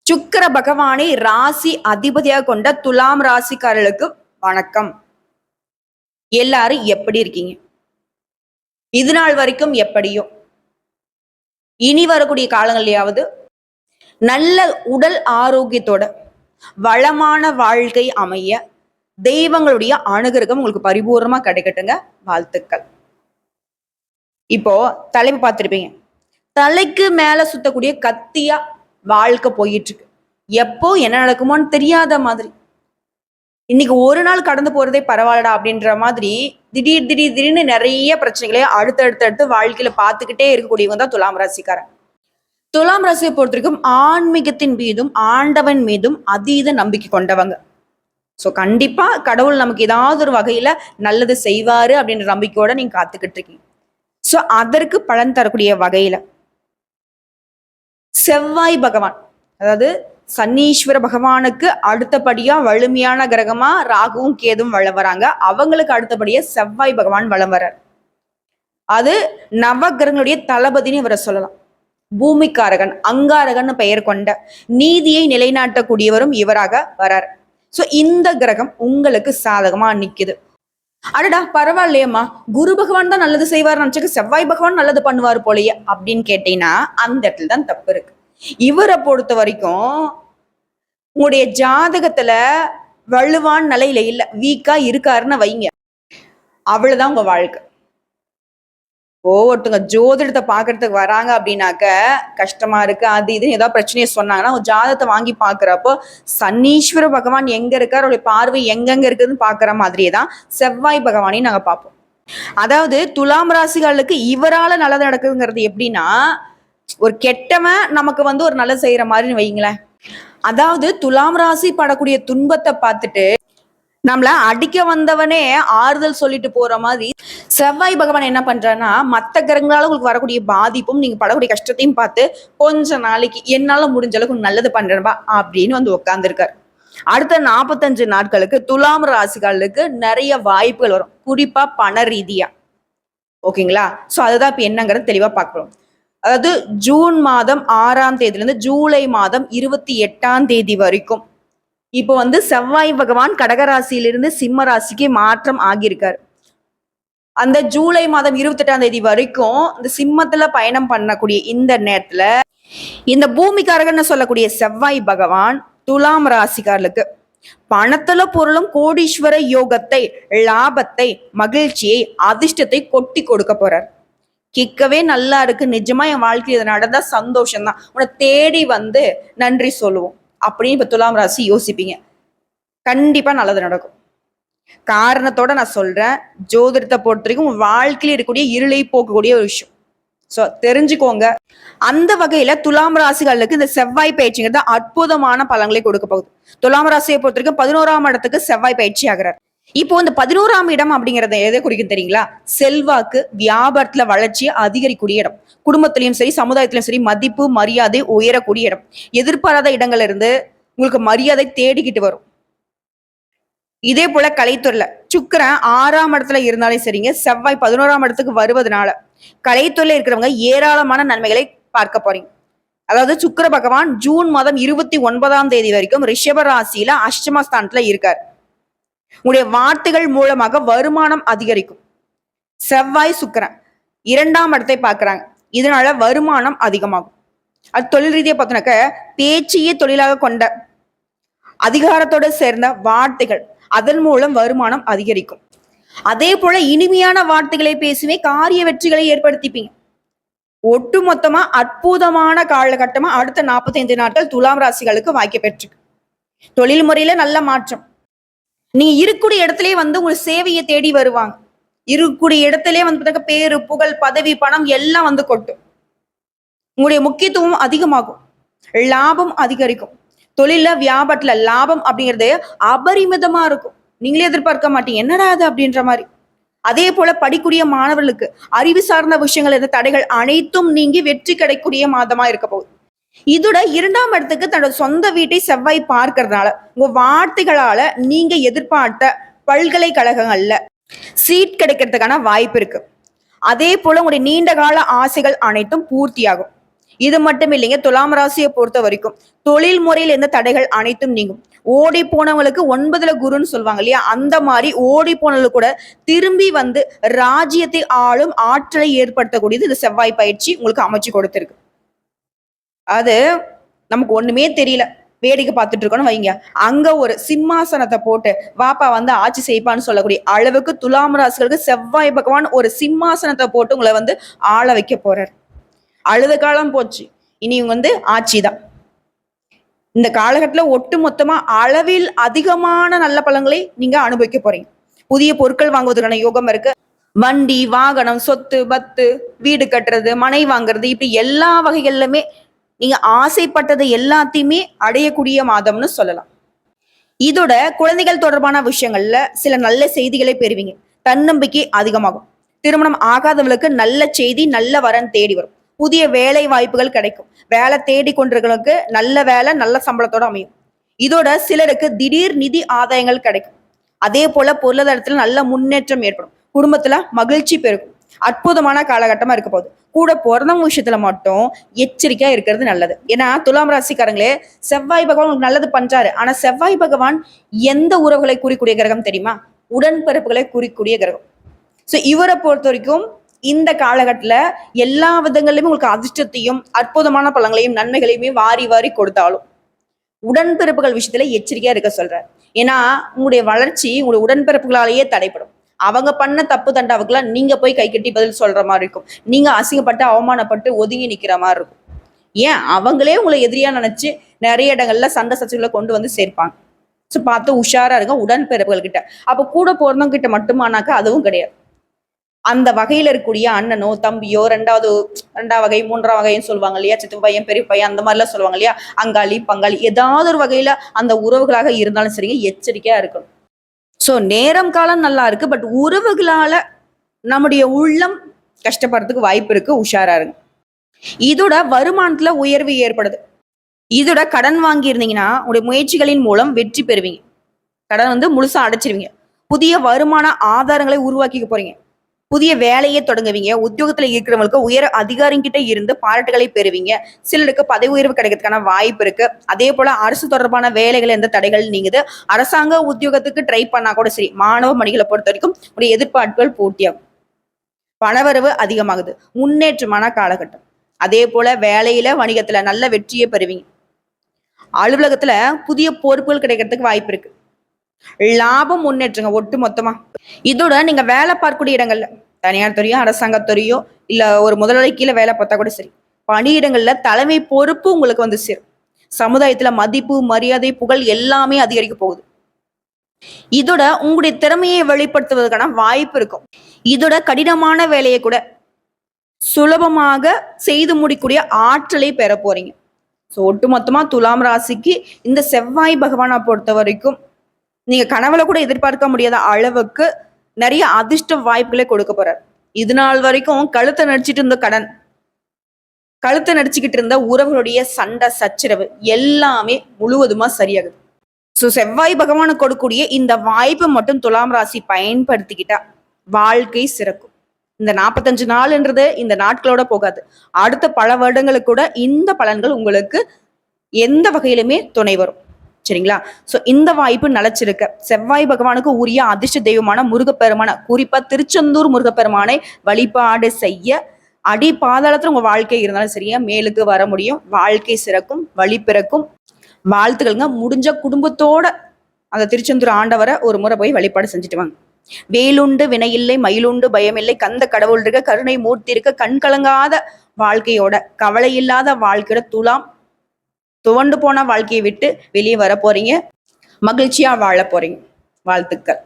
சுக்கிர பகவானை ராசி அதிபதியாக கொண்ட துலாம் ராசிக்காரர்களுக்கு வணக்கம். எல்லாரும் எப்படி இருக்கீங்க? இது நாள் வரைக்கும் எப்படியோ இனி வரக்கூடிய காலங்கள்லயாவது நல்ல உடல் ஆரோக்கியத்தோட வளமான வாழ்க்கை அமைய தெய்வங்களுடைய அனுகிரகம் உங்களுக்கு பரிபூர்ணமா கிடைக்கட்டுங்க. வாழ்த்துக்கள். இப்போ தலைப்பு பார்த்திருப்பீங்க. தலைக்கு மேல சுத்தக்கூடிய கத்தியா வாழ்க்கை போயிட்டு இருக்கு. எப்போ என்ன நடக்குமோன்னு தெரியாத மாதிரி. இன்னைக்கு ஒரு நாள் கடந்து போறதே பரவாயில்லடா அப்படின்ற மாதிரி திடீர்னு நிறைய பிரச்சனைகளை அடுத்தடுத்து வாழ்க்கையில பார்த்துக்கிட்டே இருக்கக்கூடியவங்க தான் துலாம் ராசிக்காரன். துலாம் ராசியை பொறுத்த வரைக்கும் ஆன்மீகத்தின் மீதும் ஆண்டவன் மீதும் அதீத நம்பிக்கை கொண்டவங்க. ஸோ கண்டிப்பா கடவுள் நமக்கு ஏதாவது ஒரு வகையில நல்லது செய்வாரு அப்படின்ற நம்பிக்கையோட நீங்க காத்துக்கிட்டு இருக்கீங்க. ஸோ அதற்கு பலன் தரக்கூடிய வகையில செவ்வாய் பகவான், அதாவது சனீஸ்வர பகவானுக்கு அடுத்தபடியா வலிமையான கிரகமா ராகுவும் கேதும் வளம் வராங்க. அவங்களுக்கு அடுத்தபடியா செவ்வாய் பகவான் வளம் வர்றார். அது நவ கிரகங்களுடைய தளபதினு இவரை சொல்லலாம். பூமிக்காரகன், அங்காரகன் பெயர் கொண்ட நீதியை நிலைநாட்டக்கூடியவரும் இவராக வரார். சோ இந்த கிரகம் உங்களுக்கு சாதகமா நிக்குது. அடடா பரவாயில்லையம்மா, குரு பகவான் தான் நல்லது செய்வார் நினைச்சுக்க செவ்வாய் பகவான் நல்லது பண்ணுவார் போலயே அப்படின்னு கேட்டீங்கன்னா அந்த இடத்துல தான் தப்பு இருக்கு. இவரை பொறுத்த வரைக்கும் உங்களுடைய ஜாதகத்துல வலுவான நிலையில இல்ல, வீக்கா இருக்காருன்னு வைங்க, அவ்வளவுதான் உங்க வாழ்க்கை. ஒருத்தங்க ஜோதிடத்தை பாக்குறதுக்கு வராங்க அப்படின்னாக்க கஷ்டமா இருக்கு அது இது ஏதாவது பிரச்சனையை சொன்னாங்கன்னா ஜாதகத்தை வாங்கி பாக்குறப்போ சனீஸ்வர பகவான் எங்க இருக்காரு, அவருடைய பார்வை எங்கெங்க இருக்குதுன்னு பாக்குற மாதிரியே தான் செவ்வாய் பகவானையும் நாங்க பார்ப்போம். அதாவது துலாம் ராசிகளுக்கு இவரால நல்லது நடக்குதுங்கிறது எப்படின்னா, ஒரு கெட்டவன் நமக்கு ஒரு நல்லது செய்யற மாதிரின்னு வைங்களேன். அதாவது துலாம் ராசி படக்கூடிய துன்பத்தை பார்த்துட்டு நம்மள அடிக்க வந்தவனே ஆறுதல் சொல்லிட்டு போற மாதிரி செவ்வாய் பகவான் என்ன பண்றாருன்னா, மற்ற கிரகங்களால உங்களுக்கு வரக்கூடிய பாதிப்பும் நீங்க படக்கூடிய கஷ்டத்தையும் பார்த்து கொஞ்ச நாளைக்கு என்னால முடிஞ்ச அளவுக்கு நல்லது பண்றேன்பா அப்படின்னு உட்கார்ந்துருக்காரு. அடுத்த 45 நாட்களுக்கு துலாம் ராசிகளுக்கு நிறைய வாய்ப்புகள் வரும், குறிப்பா பண ரீதியா. ஓகேங்களா? சோ அதுதான் இப்ப என்னங்கிறது தெளிவா பார்க்கிறோம். அதாவது ஜூன் மாதம் 6ஆம் தேதியிலிருந்து ஜூலை மாதம் 28ஆம் தேதி வரைக்கும் இப்போ செவ்வாய் பகவான் கடகராசியிலிருந்து சிம்ம ராசிக்கு மாற்றம் ஆகியிருக்காரு. அந்த ஜூலை மாதம் 28ஆம் தேதி வரைக்கும் இந்த சிம்மத்துல பயணம் பண்ணக்கூடிய இந்த நேரத்துல இந்த பூமிக்காரகன்னு சொல்லக்கூடிய செவ்வாய் பகவான் துலாம் ராசிக்காரர்களுக்கு பணத்துல பொருளும் கோடீஸ்வர யோகத்தை, லாபத்தை, மகிழ்ச்சியை, அதிர்ஷ்டத்தை கொட்டி கொடுக்க போறார். கேட்கவே நல்லா இருக்கு, நிஜமா என் வாழ்க்கையில் இது நடந்தா சந்தோஷம்தான், உன்னை தேடி நன்றி சொல்லுவோம் அப்படின்னு இப்ப துலாம் ராசி யோசிப்பீங்க. கண்டிப்பா நல்லது நடக்கும். காரணத்தோட நான் சொல்றேன், ஜோதிடத்தை பொறுத்த வரைக்கும் வாழ்க்கையில் இருக்கக்கூடிய இருளை போக்கக்கூடிய ஒரு விஷயம். சோ தெரிஞ்சுக்கோங்க. அந்த வகையில துலாம் ராசிகளுக்கு இந்த செவ்வாய் பயிற்சிங்கிறது அற்புதமான பலன்களை கொடுக்க போகுது. துலாம் ராசியை பொறுத்த வரைக்கும் 11ஆம் இடத்துக்கு செவ்வாய் பயிற்சி ஆகிறார். இப்போ இந்த 11ஆம் இடம் அப்படிங்கறத எதை குறிக்கும் தெரியுங்களா? செல்வாக்கு, வியாபாரத்துல வளர்ச்சியை அதிகரிக்கூடிய இடம், குடும்பத்திலையும் சரி சமுதாயத்திலும் சரி மதிப்பு மரியாதை உயரக்கூடிய இடம், எதிர்பாராத இடங்கள்ல இருந்து உங்களுக்கு மரியாதை தேடிக்கிட்டு வரும். இதே போல கலைத்துறையில சுக்கிரன் 6ஆம் இடத்துல இருந்தாலே சரிங்க, செவ்வாய் 11ஆம் இடத்துக்கு வருவதனால கலைத்துறையில இருக்கிறவங்க ஏராளமான நன்மைகளை பார்க்க போறீங்க. அதாவது சுக்கிர பகவான் ஜூன் மாதம் 29ஆம் தேதி வரைக்கும் ரிஷப ராசியில அஷ்டமஸ்தானத்துல இருக்காரு. உங்களுடைய வார்த்தைகள் மூலமாக வருமானம் அதிகரிக்கும். செவ்வாய் சுக்கிரன் 2ஆம் இடத்தை பார்க்கிறாங்க, இதனால வருமானம் அதிகமாகும். அது தொழில் ரீதியா பார்த்தோன்னாக்க பேச்சையே தொழிலாக கொண்ட அதிகாரத்தோட சேர்ந்த வார்த்தைகள், அதன் மூலம் வருமானம் அதிகரிக்கும். அதே போல இனிமையான வார்த்தைகளை பேசுவே காரிய வெற்றிகளை ஏற்படுத்திப்பீங்க. ஒட்டுமொத்தமா அற்புதமான காலகட்டமா அடுத்த 45 நாட்கள் துலாம் ராசிகளுக்கு வாய்க்க பெற்றிருக்கு. தொழில் முறையில நல்ல மாற்றம். நீங்க இருக்கக்கூடிய இடத்துலயே உங்க சேவையை தேடி வருவாங்க. இருக்கக்கூடிய இடத்துலயே பேரு, புகழ், பதவி, பணம் எல்லாம் கொட்டும். உங்களுடைய முக்கியத்துவம் அதிகமாகும், லாபம் அதிகரிக்கும். தொழில வியாபாரத்துல லாபம் அப்படிங்கிறது அபரிமிதமா இருக்கும். நீங்களே எதிர்பார்க்க மாட்டீங்க, என்னடா அது அப்படின்ற மாதிரி. அதே போல படிக்கூடிய மாணவர்களுக்கு அறிவு சார்ந்த விஷயங்கள் இருந்த தடைகள் அனைத்தும் நீங்கி வெற்றி கிடைக்கக்கூடிய மாதமா இருக்க போகுது. இதோட 2ஆம் இடத்துக்கு தன்னோட சொந்த வீட்டை செவ்வாய் பார்க்கறதுனால உங்க வார்த்தைகளால நீங்க எதிர்பார்த்த பல்கலைக்கழகங்கள்ல சீட் கிடைக்கிறதுக்கான வாய்ப்பு இருக்கு. அதே போல உங்களுடைய நீண்ட கால ஆசைகள் அனைத்தும் பூர்த்தியாகும். இது மட்டும் இல்லைங்க, துலாம் ராசியை பொறுத்த வரைக்கும் தொழில் முறையில் எந்த தடைகள் அனைத்தும் நீங்கும். ஓடி போனவங்களுக்கு 9ல குருன்னு சொல்லுவாங்க இல்லையா, அந்த மாதிரி ஓடி போனவங்களுக்கு கூட திரும்பி வந்து ராஜ்யத்தை ஆளும் ஆற்றலை ஏற்படுத்தக்கூடியது இந்த செவ்வாய் பயிற்சி உங்களுக்கு அமைச்சு கொடுத்திருக்கு. அது நமக்கு ஒண்ணுமே தெரியல, வேடிக்கை பார்த்துட்டு இருக்கோம்னு வைங்க, அங்க ஒரு சிம்மாசனத்தை போட்டு வாப்பா வந்து ஆட்சி செய்ப்பான்னு சொல்லக்கூடிய அளவுக்கு துலாம் ராசிகளுக்கு செவ்வாய் பகவான் ஒரு சிம்மாசனத்தை போட்டு உங்களை வந்து ஆள வைக்க போறார். அழுத காலம் போச்சு, இனி இவங்க வந்து ஆட்சி தான். இந்த காலகட்டத்தில் ஒட்டு மொத்தமா அளவில் அதிகமான நல்ல பலன்களை நீங்க அனுபவிக்க போறீங்க. புதிய பொருட்கள் வாங்குவதற்கான யோகம் இருக்கு. வண்டி, வாகனம், சொத்து, பத்து, வீடு கட்டுறது, மனை வாங்குறது, இப்படி எல்லா வகைகளிலுமே நீங்க ஆசைப்பட்டதை எல்லாத்தையுமே அடையக்கூடிய மாதம்னு சொல்லலாம். இதோட குழந்தைகள் தொடர்பான விஷயங்கள்ல சில நல்ல செய்திகளை பெறுவீங்க. தன்னம்பிக்கை அதிகமாகும். திருமணம் ஆகாதவர்களுக்கு நல்ல செய்தி, நல்ல வரன் தேடி வரும். புதிய வேலை வாய்ப்புகள் கிடைக்கும். வேலை தேடி கொண்டிருக்கிறவங்களுக்கு நல்ல வேலை, நல்ல சம்பளத்தோட அமையும். இதோட சிலருக்கு திடீர் நிதி ஆதாயங்கள் கிடைக்கும். அதே போல பொருளாதாரத்துல நல்ல முன்னேற்றம் ஏற்படும். குடும்பத்துல மகிழ்ச்சி பெருகும். அற்புதமான காலகட்டமா இருக்க போகுது. கூட பிறந்தவங்க விஷயத்துல மட்டும் எச்சரிக்கையா இருக்கிறது நல்லது. ஏன்னா துலாம் ராசிக்காரங்களே, செவ்வாய் பகவான் உங்களுக்கு நல்லது பண்றாரு. ஆனா செவ்வாய் பகவான் எந்த உறவுகளை குறிக்கூடிய கிரகம் தெரியுமா? உடன்பிறப்புகளை குறிக்கூடிய கிரகம். ஸோ இவரை பொறுத்த வரைக்கும் இந்த காலகட்டத்துல எல்லா விதங்களிலுமே உங்களுக்கு அதிர்ஷ்டத்தையும் அற்புதமான பலன்களையும் நன்மைகளையுமே வாரி வாரி கொடுத்தாலும் உடன்பிறப்புகள் விஷயத்துல எச்சரிக்கையா இருக்க சொல்றாரு. ஏன்னா உங்களுடைய வளர்ச்சி உங்களுடைய உடன்பிறப்புகளாலேயே தடைப்படும். அவங்க பண்ண தப்பு தண்டாவுக்குலாம் நீங்க போய் கை கட்டி பதில் சொல்ற மாதிரி இருக்கும். நீங்க அசிங்கப்பட்டு அவமானப்பட்டு ஒதுங்கி நிக்கிற மாதிரி இருக்கும். ஏன் அவங்களே உங்களை எதிரியா நினைச்சு நிறைய இடங்கள்ல சண்டை சச்சரவுகளை கொண்டு வந்து சேர்ப்பாங்க. ஸோ பார்த்து உஷாரா இருங்க உடன்பிறப்புகள் கிட்ட. அப்போ கூட பிறந்தவங்க கிட்ட மட்டுமானாக்கா அதுவும் கிடையாது. அந்த வகையில இருக்கக்கூடிய அண்ணனோ தம்பியோ ரெண்டாவது வகை, 3ஆம் வகைன்னு சொல்லுவாங்க இல்லையா, சித்து பையன், பெரிய பையன், அந்த மாதிரிலாம் சொல்லுவாங்க இல்லையா, அங்காளி பங்காளி, ஏதாவது ஒரு வகையில அந்த உறவுகளாக இருந்தாலும் சரிங்க, எச்சரிக்கையா இருக்கணும். ஸோ நேரம் காலம் நல்லா இருக்கு, பட் உறவுகளால நம்முடைய உள்ளம் கஷ்டப்படுறதுக்கு வாய்ப்பு இருக்கு, உஷாரா இருங்க. இதோட வருமானத்துல உயர்வு ஏற்படுது. இதோட கடன் வாங்கி இருந்தீங்கன்னா உங்களுடைய முயற்சிகளின் மூலம் வெற்றி பெறுவீங்க. கடன் வந்து முழுசா அடைச்சிருவீங்க. புதிய வருமான ஆதாரங்களை உருவாக்கிக்க போறீங்க. புதிய வேலையை தொடங்குவீங்க. உத்தியோகத்துல இருக்கிறவங்களுக்கு உயர் அதிகாரிகிட்ட இருந்து பாராட்டுகளை பெறுவீங்க. சிலருக்கு பதவி உயர்வு கிடைக்கிறதுக்கான வாய்ப்பு இருக்கு. அதே போல அரசு தொடர்பான வேலைகள் எந்த தடைகள் நீங்குது. அரசாங்க உத்தியோகத்துக்கு ட்ரை பண்ணா கூட சரி, மாணவ மணிகளை பொறுத்த வரைக்கும் உடைய எதிர்பார்ப்புகள் பூர்த்தியாகும். பணவரவு அதிகமாகுது. முன்னேற்றமான காலகட்டம். அதே போல வேலையில வணிகத்துல நல்ல வெற்றியை பெறுவீங்க. அலுவலகத்துல புதிய பொறுப்புகள் கிடைக்கிறதுக்கு வாய்ப்பு இருக்கு. லாபம் முன்னேற்றங்க ஒட்டு மொத்தமா. இதோட நீங்க வேலை பார்க்கக்கூடிய இடங்கள்ல தனியார் துறையோ அரசாங்கத்துறையோ இல்ல ஒரு முதலாளி கீழே வேலை பார்த்தா கூட சரி, பணியிடங்கள்ல தலைமை பொறுப்பு உங்களுக்கு வந்து சேரும். சமுதாயத்துல மதிப்பு, மரியாதை, புகழ் எல்லாமே அதிகரிக்க போகுது. இதோட உங்களுடைய திறமையை வெளிப்படுத்துவதற்கான வாய்ப்பு இருக்கும். இதோட கடினமான வேலையை கூட சுலபமாக செய்து முடிக்கூடிய ஆற்றலை பெற போறீங்க. ஸோ ஒட்டுமொத்தமா துலாம் ராசிக்கு இந்த செவ்வாய் பகவானை பொறுத்த வரைக்கும் நீங்க கனவுல கூட எதிர்பார்க்க முடியாத அளவுக்கு நிறைய அதிர்ஷ்ட வாய்ப்புகளை கொடுக்க போறார். இது நாள் வரைக்கும் கழுத்தை நடிச்சிட்டு இருந்த கடன், கழுத்தை நடிச்சுக்கிட்டு இருந்த உறவுகளுடைய சண்டை சச்சரவு எல்லாமே முழுவதுமா சரியாகுது. ஸோ செவ்வாய் பகவானுக்கு கொடுக்கக்கூடிய இந்த வாய்ப்பை மட்டும் துலாம் ராசி பயன்படுத்திக்கிட்டா வாழ்க்கை சிறக்கும். இந்த 45 நாள்ன்றது இந்த நாட்களோட போகாது. அடுத்த பல வருடங்களுக்கு கூட இந்த பலன்கள் உங்களுக்கு எந்த வகையிலுமே துணை வரும். சரிங்களா? ஸோ இந்த வாய்ப்பு நிலைச்சிருக்க செவ்வாய் பகவானுக்கு உரிய அதிர்ஷ்ட தெய்வமான முருகப்பெருமான, குறிப்பா திருச்செந்தூர் முருகப்பெருமானை வழிபாடு செய்ய அடி பாதாளத்துல உங்க வாழ்க்கை இருந்தாலும் சரியா மேலுக்கு வர முடியும். வாழ்க்கை சிறக்கும், வழி பிறக்கும். வாழ்த்துக்கள்ங்க. முடிஞ்ச குடும்பத்தோட அந்த திருச்செந்தூர் ஆண்டவரை ஒரு முறை போய் வழிபாடு செஞ்சுட்டு வாங்க. வேலுண்டு வினையில்லை, மயிலுண்டு பயமில்லை, கந்த கடவுள் இருக்க, கருணை மூர்த்தி இருக்க, கண் கலங்காத வாழ்க்கையோட, கவலை இல்லாத வாழ்க்கையோட துலாம் துவண்டு போன வாழ்க்கையை விட்டு வெளியே வர போறீங்க. மகிழ்ச்சியா வாழ போறீங்க. வாழ்த்துக்கள்.